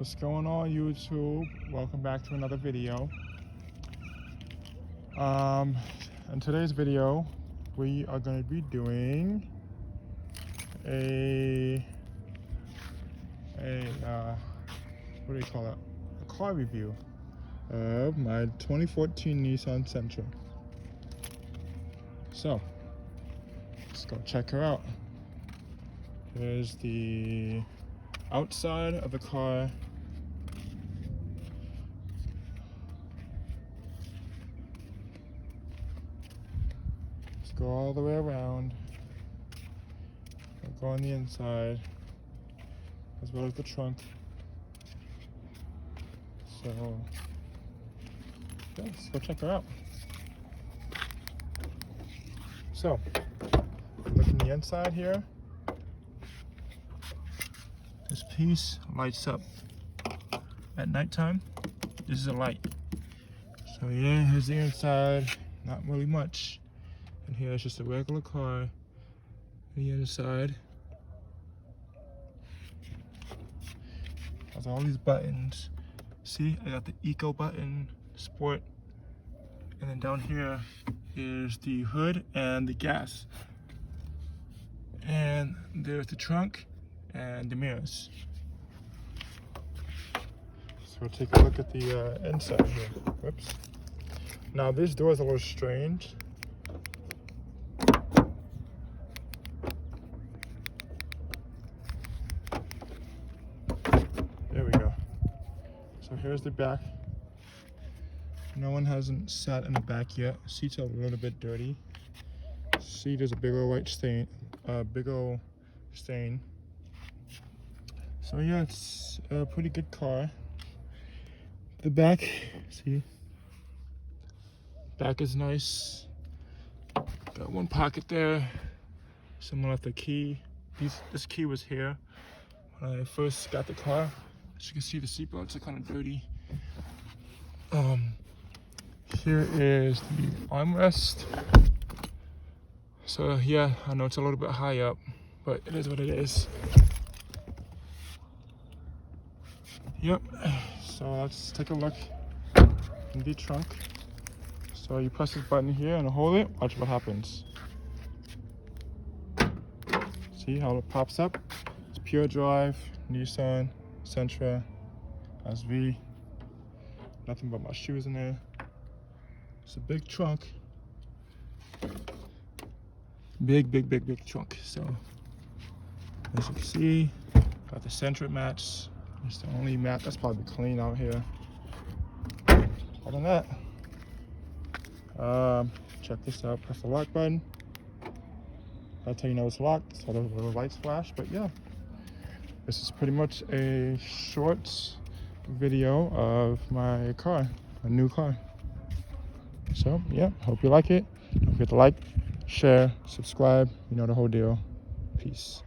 What's going on, YouTube? Welcome back to another video. In today's video, we are going to be doing what do you call it? A car review of my 2014 Nissan Sentra. So, let's go check her out. Here's the outside of the car. Let's go all the way around. We'll go on the inside, as well as the trunk. So, yeah, let's go check her out. So, look in the inside here. This piece lights up at nighttime. This is a light. So yeah, here's the inside. Not really much. And here's just a regular car. The inside has all these buttons. See, I got the eco button, sport, and then down here is the hood and the gas. And there's the trunk and the mirrors. So we'll take a look at the inside here. Whoops. Now this door is a little strange. There we go. So here's the back. No one hasn't sat in the back yet. Seats are a little bit dirty. See, there's a big old white stain. So yeah, it's a pretty good car. The back, see, back is nice. Got one pocket there. Someone left a key. This key was here when I first got the car. As you can see, the seatbelts are kind of dirty. Here is the armrest. So yeah, I know it's a little bit high up, but it is what it is. Yep, so let's take a look in the trunk. So you press this button here and hold it, watch what happens. See how it pops up? It's pure drive, Nissan Sentra SV. Nothing but my shoes in there. It's a big trunk. Big trunk. So as you can see, got the Sentra mats. It's the only mat that's probably clean out here. Other than that, check this out. Press the lock button. That's how you know it's locked. So the little lights flash. But yeah, this is pretty much a short video of my car, a new car. So yeah, hope you like it. Don't forget to like, share, subscribe. You know the whole deal. Peace.